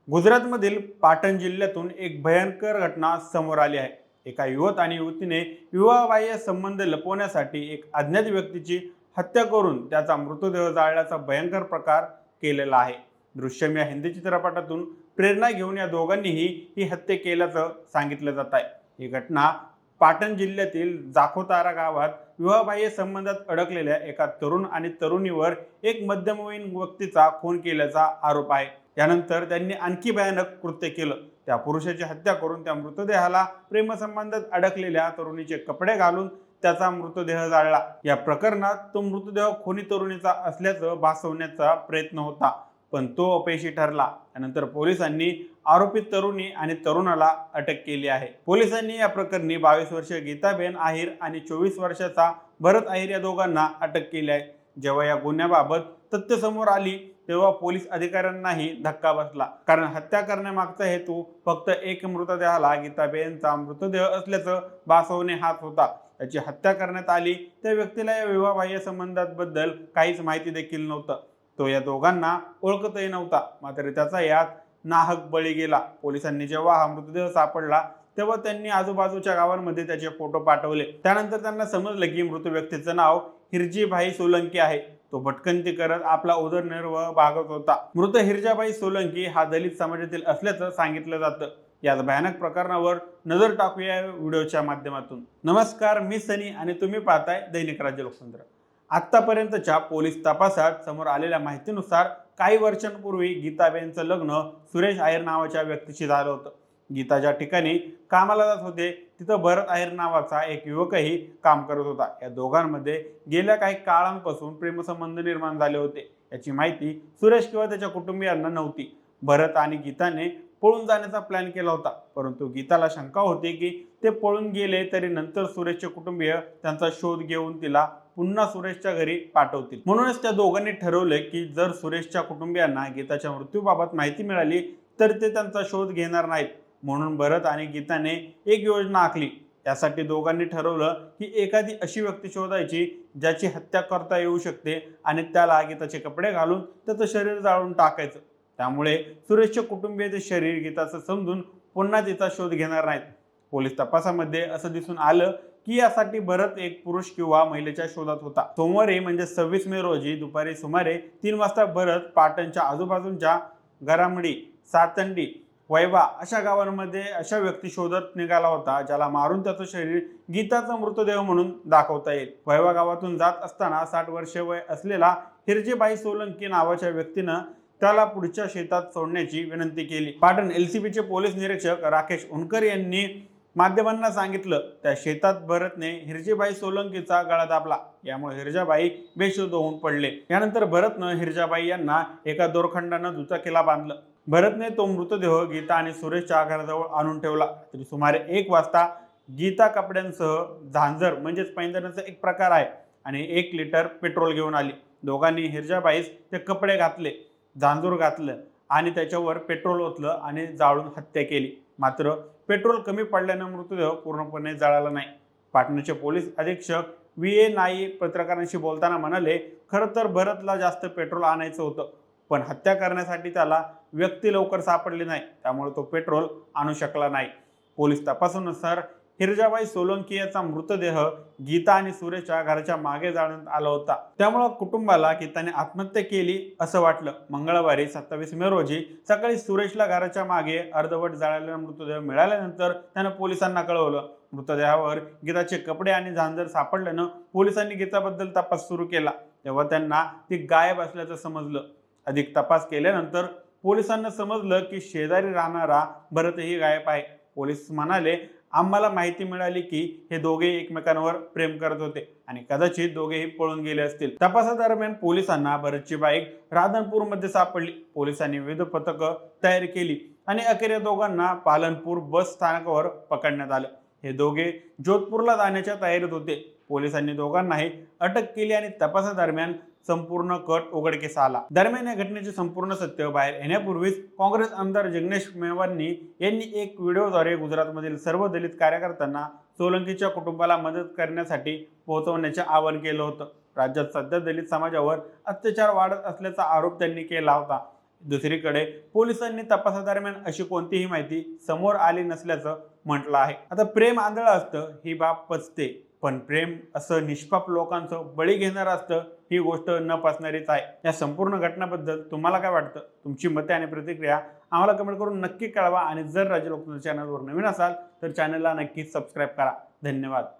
गुजरातमधील पाटण जिल्ह्यातून एक भयंकर घटना समोर आली आहे। एका युवक आणि युवतीने विवाहबाह्य संबंध लपवण्यासाठी एक अज्ञात व्यक्तीची हत्या करून त्याचा मृतदेह जाळल्याचा भयंकर प्रकार केलेला आहे। दृश्यम या हिंदी चित्रपटातून प्रेरणा घेऊन या दोघांनीही ही हत्या केल्याचं सांगितलं जात आहे। ही घटना पाटण जिल्ह्यातील जाखोतारा गावात विवाहबाह्य संबंधात अडकलेल्या एका तरुण आणि तरुणीवर एक मध्यमवयीन व्यक्तीचा खून केल्याचा आरोप आहे। त्यानंतर त्यांनी आणखी भयानक कृत्य केलं। त्या पुरुषाची हत्या करून त्या मृतदेहाला प्रेमसंबंधात अडकलेल्या तरुणीचे कपडे घालून त्याचा मृतदेह जाळला। या प्रकरणात तो मृतदेह खुनी तरुणीचा असल्याचं भासवण्याचा प्रयत्न होता, पण तो अपयशी ठरला। त्यानंतर पोलिसांनी आरोपित तरुणी आणि तरुणाला अटक केली आहे। पोलिसांनी या प्रकरणी 22 वर्षीय गीताबेन आहिर आणि 24 वर्षाचा भरत आहिर या दोघांना अटक केली आहे। जेव्हा या गुन्ह्याबाबत तथ्य समोर आली तेव्हा पोलीस अधिकाऱ्यांनाही धक्का बसला, कारण हत्या करण्यामागचा हेतू फक्त एक मृतदेहाला गीताबेनचा मृतदेह असल्याचं भासवणे हाच होता। त्याची हत्या करण्यात आली त्या व्यक्तीला या विवाहबाह्य संबंधाबद्दल काहीच माहिती देखील नव्हतं। तो या दोघांना ओळखतही नव्हता, मात्र त्याचा यात नाहक बळी गेला। पोलिसांनी जेव्हा हा मृतदेह सापडला तेव्हा त्यांनी आजूबाजूच्या गावांमध्ये त्याचे फोटो पाठवले। त्यानंतर त्यांना समजलं की मृत व्यक्तीचं नाव हिरजीभाई सोलंकी आहे। तो भटकंती करत आपला उदरनिर्वाह भागवत होता। मृत हिरजाबाई सोलंकी हा दलित समाजातील असल्याचं सांगितलं जातं। याच भयानक प्रकरणावर नजर टाकूया व्हिडिओच्या माध्यमातून। नमस्कार, मी सनी आणि तुम्ही पाहताय दैनिक राज्य लोकतंत्र। आतापर्यंतच्या पोलीस तपासात समोर आलेल्या माहितीनुसार काही वर्षांपूर्वी गीताबेनचं लग्न सुरेश आयर नावाच्या व्यक्तीशी झालं होतं। गीता ज्या ठिकाणी कामाला जात होते तिथं भरत आहिर नावाचा एक युवकही काम करत होता। या दोघांमध्ये गेल्या काही काळांपासून प्रेमसंबंध निर्माण झाले होते। याची माहिती सुरेश किंवा त्याच्या कुटुंबियांना नव्हती। भरत आणि गीताने पळून जाण्याचा प्लॅन केला होता, परंतु गीताला शंका होती की ते पळून गेले तरी नंतर सुरेशचे कुटुंबीय त्यांचा शोध घेऊन तिला पुन्हा सुरेशच्या घरी पाठवतील। म्हणूनच त्या दोघांनी ठरवले की जर सुरेशच्या कुटुंबियांना गीताच्या मृत्यूबाबत माहिती मिळाली तर ते त्यांचा शोध घेणार नाहीत। म्हणून भरत आणि गीताने एक योजना आखली। त्यासाठी दोघांनी ठरवलं की एखादी अशी व्यक्ती शोधायची ज्याची हत्या करता येऊ शकते आणि त्याला गीताचे कपडे घालून त्याचं शरीर जाळून टाकायचं। त्यामुळे सुरेशचे कुटुंबीय ते शरीर गीताचं समजून पुन्हा तिचा शोध घेणार नाहीत। पोलीस तपासामध्ये असं दिसून आलं की यासाठी भरत एक पुरुष किंवा महिलेच्या शोधात होता। सोमवारी म्हणजे 26 मे रोजी दुपारी सुमारे 3 वाजता भरत पाटणच्या आजूबाजूच्या गरामडी, सातंडी, वैभा अशा गावांमध्ये अशा व्यक्ती शोधत निघाला होता ज्याला मारून त्याचं शरीर गीताचा मृतदेह म्हणून दाखवता येईल। वैभा गावातून जात असताना 60 वर्षे वय असलेला हिरजीबाई सोलंकी नावाच्या व्यक्तीनं त्याला पुढच्या शेतात सोडण्याची विनंती केली। पाटण एलसीबीचे पोलीस निरीक्षक राकेश उनकर यांनी माध्यमांना सांगितलं त्या शेतात भरतने हिरजीबाई सोलंकीचा गळा दाबला। यामुळे हिरजाबाई बेशुद्ध होऊन पडले। यानंतर भरतनं हिरजाबाई यांना एका दोरखंडानं दुचाकीला बांधलं। भरतने तो मृतदेह गीता आणि सुरेशच्या घराजवळ आणून ठेवला। तरी सुमारे 1 वाजता गीता कपड्यांसह झांजर म्हणजेच पैंजणाचा एक प्रकार आहे आणि 1 लिटर पेट्रोल घेऊन आली। दोघांनी हिरजाबाईस ते कपडे घातले, झांजूर घातलं आणि त्याच्यावर पेट्रोल ओतलं आणि जाळून हत्या केली। मात्र पेट्रोल कमी पडल्यानं मृतदेह पूर्णपणे जळाला नाही। पाटणचे पोलीस अधीक्षक VA नाईक पत्रकारांशी बोलताना म्हणाले, खरं तर भरतला जास्त पेट्रोल आणायचं होतं, पण हत्या करण्यासाठी त्याला व्यक्ती लवकर सापडली नाही, त्यामुळे तो पेट्रोल आणू शकला नाही। पोलीस तपासानुसार हिरजाबाई सोलंकी याचा मृतदेह गीता आणि सुरेशच्या घराच्या मागे जाळण्यात आला होता। त्यामुळे कुटुंबाला गीताने आत्महत्या केली असं वाटलं। मंगळवारी 27 मे रोजी सकाळी सुरेशला घराच्या मागे अर्धवट जाळलेला मृतदेह मिळाल्यानंतर त्यानं पोलिसांना कळवलं। मृतदेहावर गीताचे कपडे आणि झांजर सापडल्यानं पोलिसांनी गीताबद्दल तपास सुरू केला। तेव्हा त्यांना ती गायब असल्याचं समजलं। अधिक तपास केल्यानंतर पोलिसांना समजलं की शेजारी राहणारा भरतही गायब आहे। पोलीस म्हणाले, आम्हाला माहिती मिळाली की हे दोघे एकमेकांवर प्रेम करत होते आणि कदाचित दोघेही पळून गेले असतील। तपासादरम्यान पोलिसांना भरतची बाईक राधनपूरमध्ये सापडली। पोलिसांनी विविध पथकं तयार केली आणि अखेर या दोघांना पालनपूर बस स्थानकावर पकडण्यात आलं। हे दोघे जोधपूरला जाण्याच्या तयारीत होते। पोलिसांनी दोघांनाही अटक केली आणि तपासादरम्यान संपूर्ण कट उघडकीस आला। दरम्यान या घटनेचे संपूर्ण सत्य बाहेर येण्यापूर्वीच काँग्रेस आमदार जिग्नेश मेवानी यांनी एक व्हिडिओद्वारे गुजरातमधील सर्व दलित कार्यकर्त्यांना सोलंकीच्या कुटुंबाला मदत करण्यासाठी पोहोचवण्याचे आवाहन केलं होतं। राज्यात सध्या दलित समाजावर अत्याचार वाढत असल्याचा आरोप त्यांनी केला होता। दुसरीकडे पोलिसांनी तपासादरम्यान अशी कोणतीही माहिती समोर आली नसल्याचं म्हटलं आहे. आता प्रेम आंधळं असतं ही बाब पचते, पण प्रेम असं निष्पाप लोकांचं बळी घेणारं असतं ही गोष्ट न पचणारीच आहे. या संपूर्ण घटनाबद्दल तुम्हाला काय वाटतं? तुमची मते आणि प्रतिक्रिया आम्हाला कमेंट करून नक्की कळवा आणि जर राज्य लोकतंत्र चॅनलवर नवीन असाल तर चॅनलला नक्की सबस्क्राईब करा. धन्यवाद.